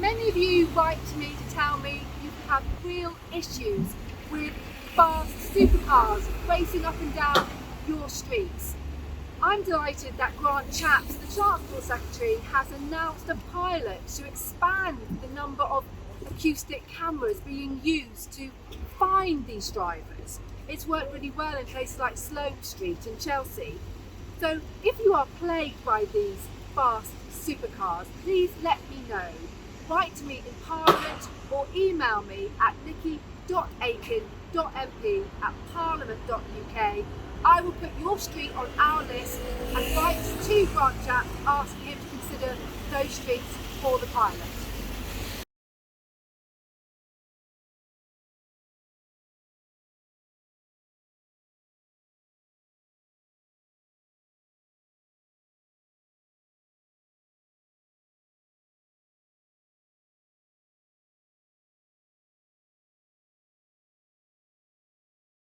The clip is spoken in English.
Many of you write to me to tell me you have real issues with fast supercars racing up and down your streets. I'm delighted that Grant Shapps, the Transport Secretary, has announced a pilot to expand the number of acoustic cameras being used to find these drivers. It's worked really well in places like Sloane Street in Chelsea. So if you are plagued by these fast supercars, please let me know. Write to me in Parliament or email me at nickie.aiken.mp@parliament.uk. I will put your street on our list and write to Grant Shapps asking him to consider those streets for the pilot.